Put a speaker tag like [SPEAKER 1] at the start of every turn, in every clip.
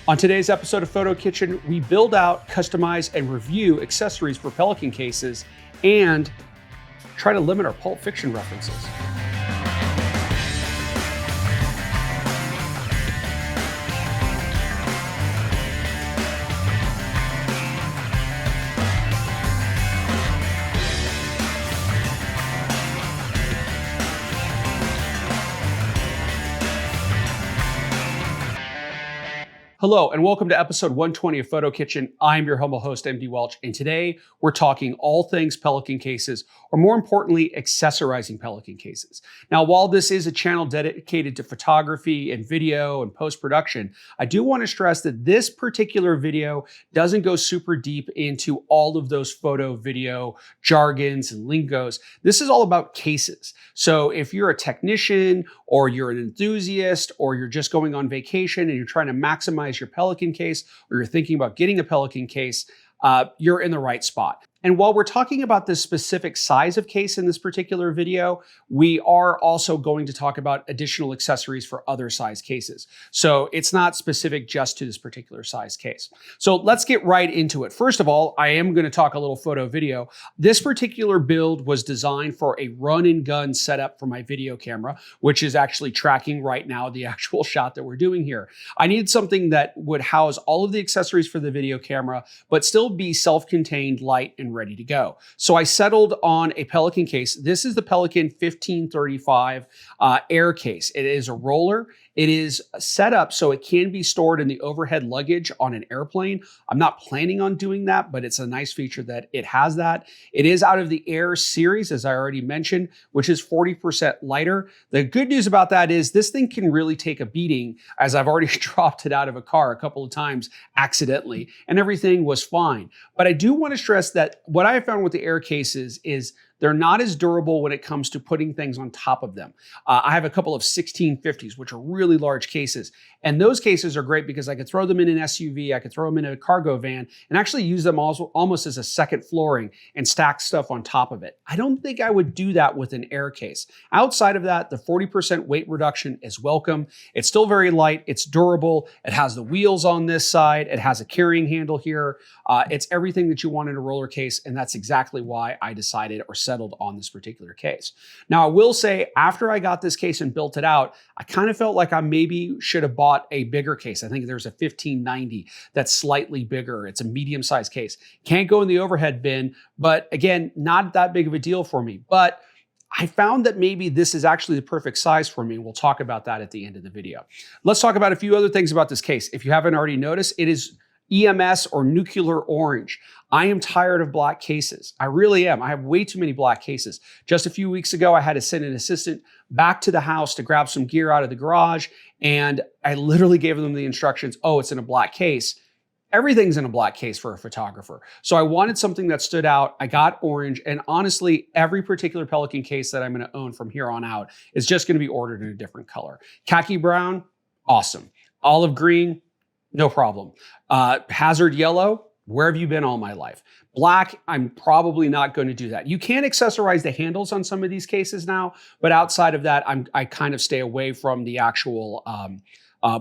[SPEAKER 1] On today's episode of PhotoKitchen, we build out, customize, and review accessories for Pelican cases and try to limit our Pulp Fiction references. Hello, and welcome to episode 120 of PhotoKitchen. I'm your humble host, MD Welch, and today we're talking all things Pelican cases, or more importantly, accessorizing Pelican cases. Now, while this is a channel dedicated to photography and video and post-production, I do want to stress that this particular video doesn't go super deep into all of those photo, video, jargons, and lingos. This is all about cases. So if you're a technician, or you're an enthusiast, or you're just going on vacation and you're trying to maximize your Pelican case, or you're thinking about getting a Pelican case, you're in the right spot. And while we're talking about the specific size of case in this particular video, we are also going to talk about additional accessories for other size cases. So it's not specific just to this particular size case. So let's get right into it. First of all, I am going to talk a little photo video. This particular build was designed for a run and gun setup for my video camera, which is actually tracking right now the actual shot that we're doing here. I needed something that would house all of the accessories for the video camera, but still be self-contained, light, and ready to go. So I settled on a Pelican case. This is the Pelican 1535 Air case. It is a roller. It is set up so it can be stored in the overhead luggage on an airplane. I'm not planning on doing that, but it's a nice feature that it has that. It is out of the Air series, as I already mentioned, which is 40% lighter. The good news about that is this thing can really take a beating, as I've already dropped it out of a car a couple of times accidentally, and everything was fine. But I do want to stress that what I have found with the Air cases is they're not as durable when it comes to putting things on top of them. I have a couple of 1650s, which are really large cases. And those cases are great because I could throw them in an SUV, I could throw them in a cargo van, and actually use them also almost as a second flooring and stack stuff on top of it. I don't think I would do that with an Air case. Outside of that, the 40% weight reduction is welcome. It's still very light, it's durable, it has the wheels on this side, it has a carrying handle here. It's everything that you want in a roller case, and that's exactly why I decided or settled on this particular case. Now, I will say, after I got this case and built it out, I kind of felt like I maybe should have bought a bigger case. I think there's a 1590 that's slightly bigger. It's a medium-sized case. Can't go in the overhead bin, but again, not that big of a deal for me. But I found that maybe this is actually the perfect size for me. We'll talk about that at the end of the video. Let's talk about a few other things about this case. If you haven't already noticed, it is EMS or nuclear orange. I am tired of black cases. I really am. I have way too many black cases. Just a few weeks ago, I had to send an assistant back to the house to grab some gear out of the garage, and I literally gave them the instructions, oh, it's in a black case. Everything's in a black case for a photographer. So I wanted something that stood out. I got orange, and honestly, every particular Pelican case that I'm going to own from here on out is just going to be ordered in a different color. Khaki brown, awesome. Olive green, no problem. Hazard yellow, where have you been all my life? Black, I'm probably not going to do that. You can accessorize the handles on some of these cases now, but outside of that, I kind of stay away from the actual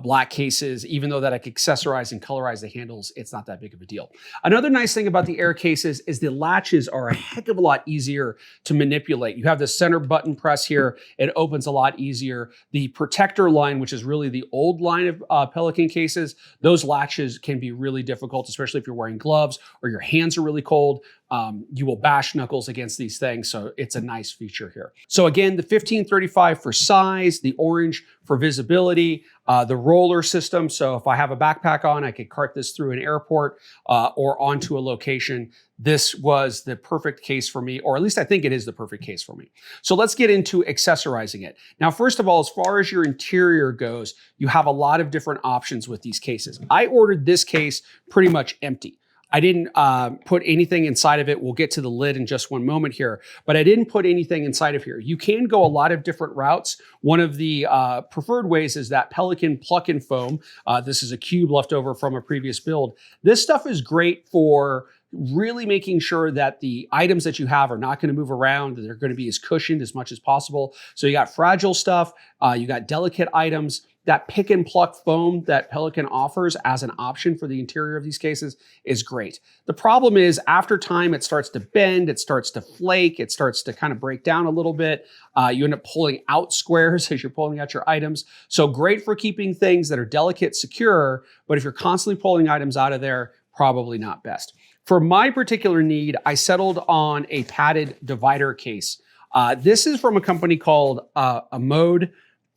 [SPEAKER 1] black cases. Even though that I could accessorize and colorize the handles, it's not that big of a deal. Another nice thing about the Air cases is the latches are a heck of a lot easier to manipulate. You have the center button press here. It opens a lot easier. The protector line, which is really the old line of Pelican cases, those latches can be really difficult, especially if you're wearing gloves or your hands are really cold. You will bash knuckles against these things, so it's a nice feature here. So again, the 1535 for size, the orange for visibility, the roller system. So if I have a backpack on, I could cart this through an airport or onto a location. This was the perfect case for me, or at least I think it is the perfect case for me. So let's get into accessorizing it. Now, first of all, as far as your interior goes, you have a lot of different options with these cases. I ordered this case pretty much empty. I didn't put anything inside of it. We'll get to the lid in just one moment here, but I didn't put anything inside of here. You can go a lot of different routes. One of the preferred ways is that Pelican Pluck and Foam. This is a cube left over from a previous build. This stuff is great for really making sure that the items that you have are not going to move around, that they're going to be as cushioned as much as possible. So you got fragile stuff, you got delicate items. that pick and pluck foam that Pelican offers as an option for the interior of these cases is great. The problem is after time, it starts to bend, it starts to flake, it starts to kind of break down a little bit. You end up pulling out squares as you're pulling out your items. So great for keeping things that are delicate, secure, but if you're constantly pulling items out of there, probably not best. For my particular need, I settled on a padded divider case. This is from a company called a Mode.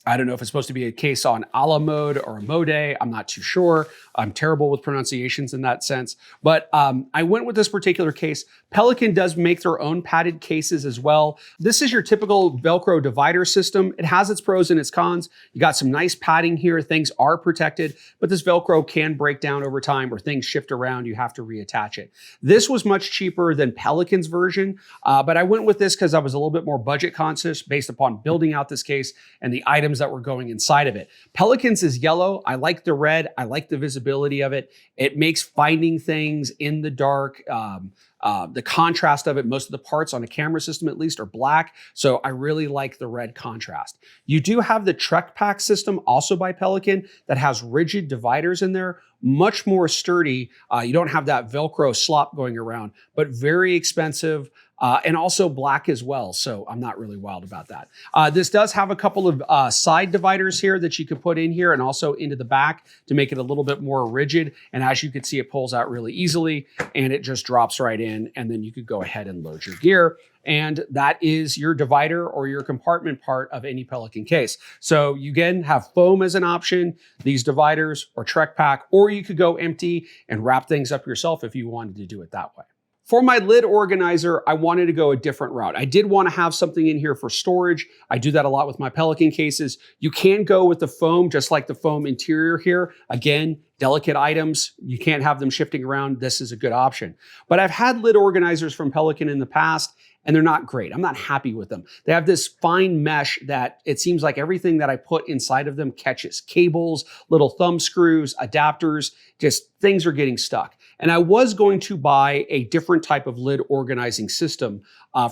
[SPEAKER 1] I don't know if it's supposed to be a case on a la mode or a mode. I'm not too sure. I'm terrible with pronunciations in that sense. But I went with this particular case. Pelican does make their own padded cases as well. This is your typical Velcro divider system. It has its pros and its cons. You got some nice padding here. Things are protected, but this Velcro can break down over time or things shift around. You have to reattach it. This was much cheaper than Pelican's version, but I went with this because I was a little bit more budget conscious based upon building out this case and the items that were going inside of it. Pelican's is yellow. I like the red. I like the visibility of it. It makes finding things in the dark, the contrast of it, most of the parts on a camera system at least are black. So I really like the red contrast. You do have the Trek Pack system also by Pelican that has rigid dividers in there, much more sturdy. You don't have that Velcro slop going around, but very expensive. And also black as well, so I'm not really wild about that. This does have a couple of side dividers here that you could put in here and also into the back to make it a little bit more rigid. And as you can see, it pulls out really easily and it just drops right in, and then you could go ahead and load your gear. And that is your divider or your compartment part of any Pelican case. So you again have foam as an option, these dividers or Trek Pack, or you could go empty and wrap things up yourself if you wanted to do it that way. For my lid organizer, I wanted to go a different route. I did want to have something in here for storage. I do that a lot with my Pelican cases. You can go with the foam, just like the foam interior here. Again, delicate items, you can't have them shifting around. This is a good option. But I've had lid organizers from Pelican in the past, and they're not great. I'm not happy with them. They have this fine mesh that it seems like everything that I put inside of them catches. Cables, little thumb screws, adapters, just things are getting stuck. And I was going to buy a different type of lid organizing system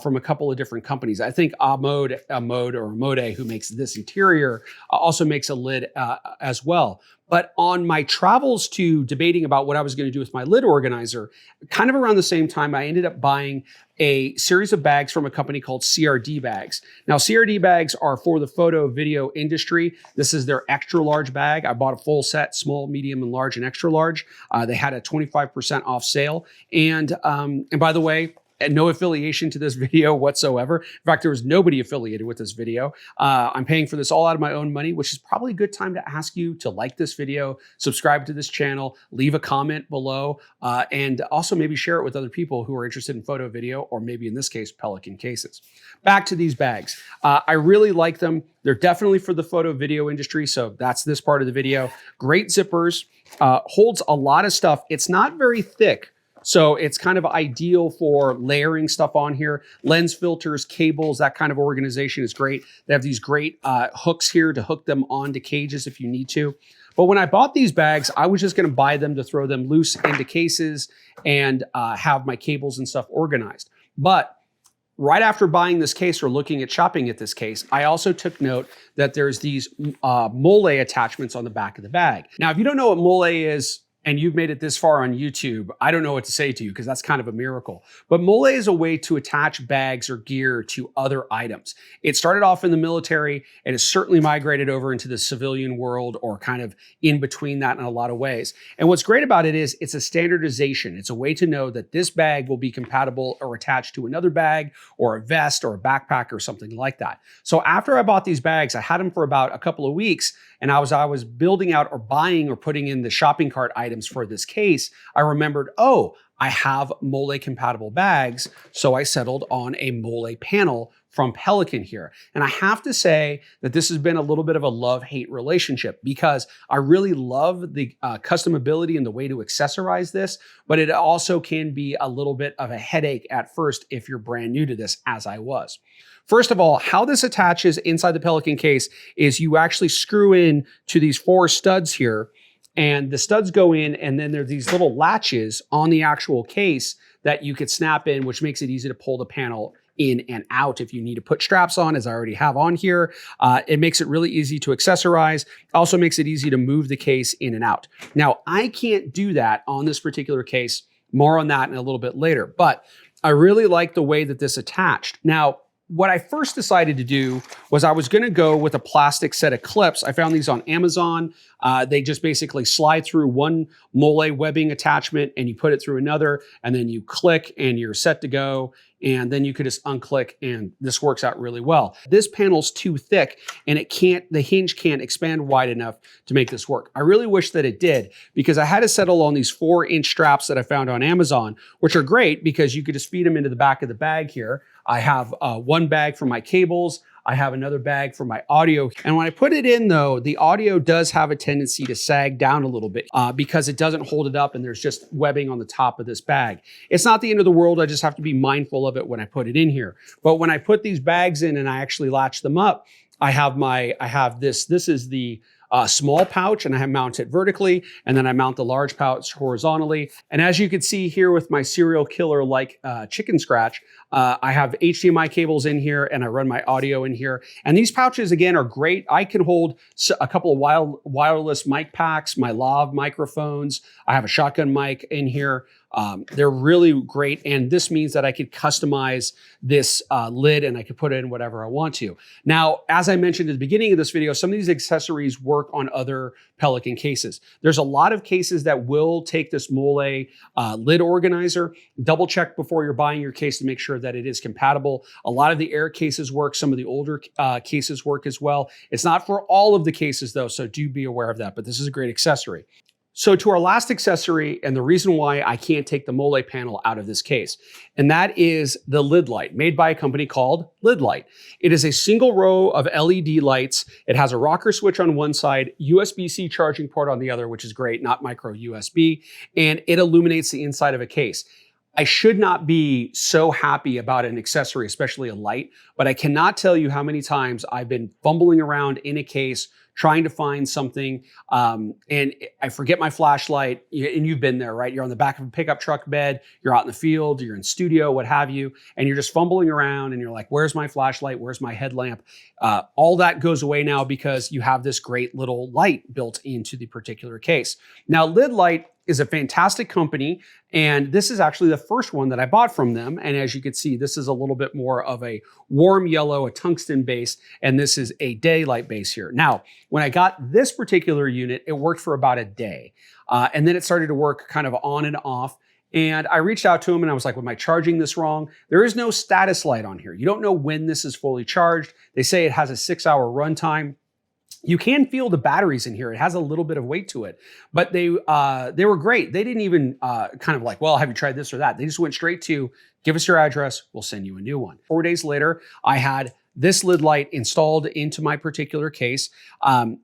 [SPEAKER 1] from a couple of different companies. I think a Mode, who makes this interior, also makes a lid as well. But on my travels to debating about what I was going to do with my lid organizer, kind of around the same time, I ended up buying a series of bags from a company called CRD Bags. Now, CRD Bags are for the photo video industry. This is their extra large bag. I bought a full set, small, medium, and large, and extra large. They had a 25% off sale. And by the way, and no affiliation to this video whatsoever. In fact, there was nobody affiliated with this video. I'm paying for this all out of my own money, which is probably a good time to ask you to like this video, subscribe to this channel, leave a comment below, and also maybe share it with other people who are interested in photo, video, or maybe in this case, Pelican cases. Back to these bags. I really like them. They're definitely for the photo video industry, so that's this part of the video. Great zippers, holds a lot of stuff. It's not very thick, so it's kind of ideal for layering stuff on here. Lens filters, cables, that kind of organization is great. They have these great hooks here to hook them onto cages if you need to. But when I bought these bags, I was just gonna buy them to throw them loose into cases and have my cables and stuff organized. But right after buying this case or looking at shopping at this case, I also took note that there's these Molle attachments on the back of the bag. Now, if you don't know what Molle is, and you've made it this far on YouTube, I don't know what to say to you because that's kind of a miracle. But Molle is a way to attach bags or gear to other items. It started off in the military and has certainly migrated over into the civilian world or kind of in between that in a lot of ways. And what's great about it is it's a standardization. It's a way to know that this bag will be compatible or attached to another bag or a vest or a backpack or something like that. So after I bought these bags, I had them for about a couple of weeks, and I was building out or buying or putting in the shopping cart items for this case, I remembered, oh, I have Molle compatible bags. So I settled on a Molle panel from Pelican here. And I have to say that this has been a little bit of a love-hate relationship because I really love the customability and the way to accessorize this, but it also can be a little bit of a headache at first if you're brand new to this, as I was. First of all, how this attaches inside the Pelican case is you actually screw in to these 4 studs here, and the studs go in, and then there's these little latches on the actual case that you could snap in, which makes it easy to pull the panel in and out if you need to put straps on, as I already have on here. It makes it really easy to accessorize. Also makes it easy to move the case in and out. Now, I can't do that on this particular case. More on that in a little bit later, but I really like the way that this attached. Now, what I first decided to do was I was gonna go with a plastic set of clips. I found these on Amazon. They just basically slide through one Molle webbing attachment and you put it through another, and then you click and you're set to go. And then you could just unclick and this works out really well. This panel's too thick and the hinge can't expand wide enough to make this work. I really wish that it did, because I had to settle on these 4-inch straps that I found on Amazon, which are great because you could just feed them into the back of the bag here. I have one bag for my cables. I have another bag for my audio. And when I put it in though, the audio does have a tendency to sag down a little bit because it doesn't hold it up and there's just webbing on the top of this bag. It's not the end of the world. I just have to be mindful of it when I put it in here. But when I put these bags in and I actually latch them up, I have this is the small pouch, and I mount it vertically, and then I mount the large pouch horizontally. And as you can see here with my serial killer like chicken scratch, I have HDMI cables in here and I run my audio in here. And these pouches again are great. I can hold a couple of wireless mic packs, my lav microphones. I have a shotgun mic in here. They're really great. And this means that I could customize this lid and I could put it in whatever I want to. Now, as I mentioned at the beginning of this video, some of these accessories work on other Pelican cases. There's a lot of cases that will take this Molle lid organizer. Double check before you're buying your case to make sure that it is compatible. A lot of the Air cases work. Some of the older cases work as well. It's not for all of the cases though, so do be aware of that, but this is a great accessory. So to our last accessory, and the reason why I can't take the Molle panel out of this case, and that is the LidLite, made by a company called LidLite. It is a single row of LED lights. It has a rocker switch on one side, USB-C charging port on the other, which is great, not micro USB, and it illuminates the inside of a case. I should not be so happy about an accessory, especially a light, but I cannot tell you how many times I've been fumbling around in a case trying to find something, and I forget my flashlight, and you've been there, right? You're on the back of a pickup truck bed, you're out in the field, you're in studio, what have you, and you're just fumbling around and you're like, where's my flashlight? Where's my headlamp? All that goes away now because you have this great little light built into the particular case. Now, LidLite is a fantastic company, and this is actually the first one that I bought from them. And as you can see, this is a little bit more of a warm yellow, a tungsten base, and this is a daylight base here. Now, when I got this particular unit, it worked for about a day. And then it started to work kind of on and off. And I reached out to him and I was like, am I charging this wrong? There is no status light on here. You don't know when this is fully charged. They say it has a 6-hour runtime. You can feel the batteries in here. It has a little bit of weight to it, but they were great. They didn't even kind of like, well, have you tried this or that? They just went straight to, give us your address, we'll send you a new one. 4 days later, I had this LidLite installed into my particular case,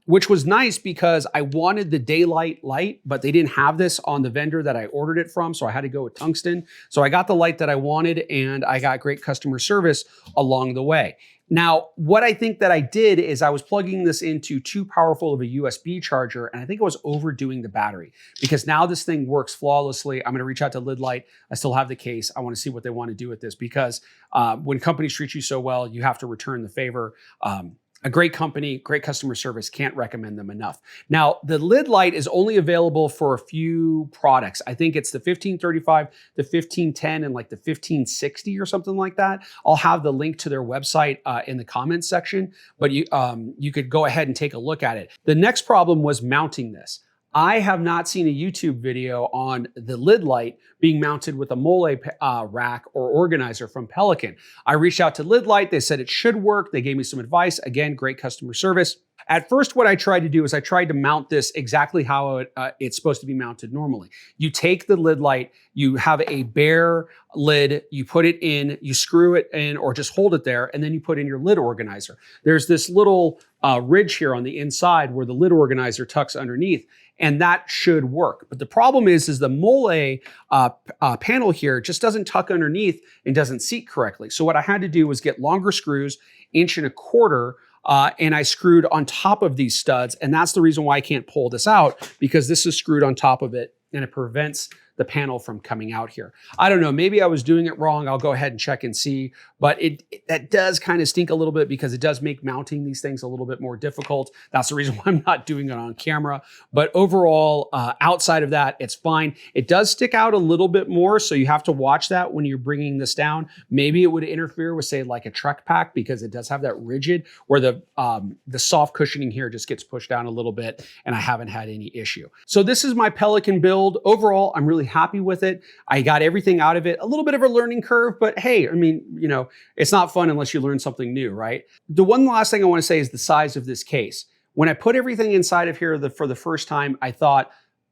[SPEAKER 1] which was nice because I wanted the daylight light, but they didn't have this on the vendor that I ordered it from, so I had to go with tungsten. So I got the light that I wanted, and I got great customer service along the way. Now, what I think that I did is I was plugging this into too powerful of a USB charger, and I think I was overdoing the battery because now this thing works flawlessly. I'm going to reach out to LidLite. I still have the case. I want to see what they want to do with this because when companies treat you so well, you have to return the favor. A great company, great customer service, can't recommend them enough. Now, the LidLite is only available for a few products. I think it's the 1535, the 1510, and like the 1560 or something like that. I'll have the link to their website in the comments section, but you could go ahead and take a look at it. The next problem was mounting this. I have not seen a YouTube video on the LidLite being mounted with a Molle rack or organizer from Pelican. I reached out to LidLite. They said it should work. They gave me some advice. Again, great customer service. At first, what I tried to do is I tried to mount this exactly how it's supposed to be mounted normally. You take the LidLite, you have a bare lid, you put it in, you screw it in or just hold it there, and then you put in your lid organizer. There's this little ridge here on the inside where the lid organizer tucks underneath, and that should work. But the problem is the Molle panel here just doesn't tuck underneath and doesn't seat correctly. So what I had to do was get longer screws, 1.25 inches, and I screwed on top of these studs. And that's the reason why I can't pull this out, because this is screwed on top of it and it prevents the panel from coming out here. I don't know, maybe I was doing it wrong. I'll go ahead and check and see, but that does kind of stink a little bit because it does make mounting these things a little bit more difficult. That's the reason why I'm not doing it on camera. But overall, outside of that, it's fine. It does stick out a little bit more, so you have to watch that when you're bringing this down. Maybe it would interfere with, say, like a truck pack, because it does have that rigid where the soft cushioning here just gets pushed down a little bit, and I haven't had any issue. So this is my Pelican build. Overall, I'm really happy with it. I got everything out of it. A little bit of a learning curve, but hey, I mean, you know, it's not fun unless you learn something new, right? The one last thing I want to say is the size of this case. When I put everything inside of here for the first time, I thought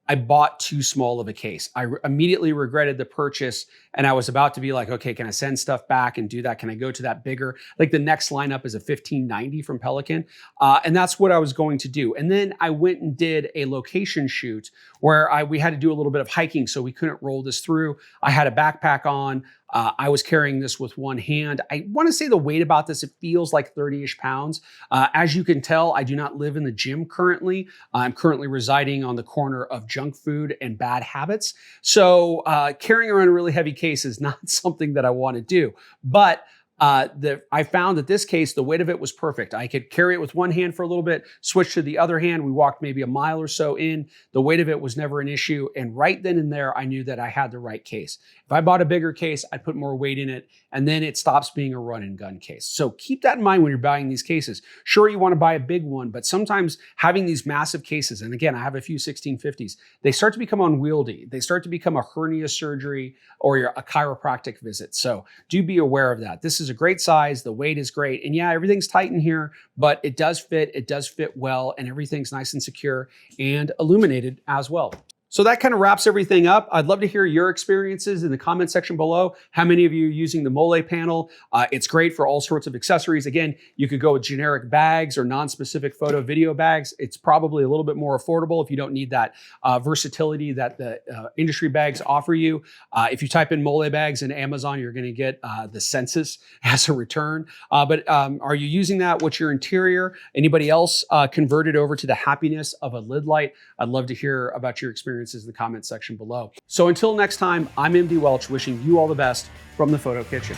[SPEAKER 1] I bought too small of a case. I immediately regretted the purchase, and I was about to be like, okay, can I send stuff back and do that? Can I go to that bigger? Like the next lineup is a 1590 from Pelican. And that's what I was going to do. And then I went and did a location shoot where we had to do a little bit of hiking, so we couldn't roll this through. I had a backpack on. I was carrying this with one hand. I want to say the weight about this, it feels like 30-ish pounds. As you can tell, I do not live in the gym currently. I'm currently residing on the corner of junk food and bad habits. So carrying around a really heavy case is not something that I want to do. But I found that this case, the weight of it was perfect. I could carry it with one hand for a little bit, switch to the other hand. We walked maybe a mile or so in. The weight of it was never an issue. And right then and there, I knew that I had the right case. If I bought a bigger case, I'd put more weight in it, and then it stops being a run and gun case. So keep that in mind when you're buying these cases. Sure, you want to buy a big one, but sometimes having these massive cases, and again, I have a few 1650s, they start to become unwieldy. They start to become a hernia surgery or a chiropractic visit. So do be aware of that. This is a great size. The weight is great. And yeah, everything's tight in here, but it does fit. It does fit well, and everything's nice and secure and illuminated as well. So that kind of wraps everything up. I'd love to hear your experiences in the comment section below. How many of you are using the Molle panel? It's great for all sorts of accessories. Again, you could go with generic bags or non-specific photo video bags. It's probably a little bit more affordable if you don't need that versatility that the industry bags offer you. If you type in Molle bags in Amazon, you're going to get the census as a return. But are you using that? What's your interior? Anybody else converted over to the happiness of a LidLite? I'd love to hear about your experiences in the comment section below. So until next time, I'm MD Welch, wishing you all the best from the Photo Kitchen.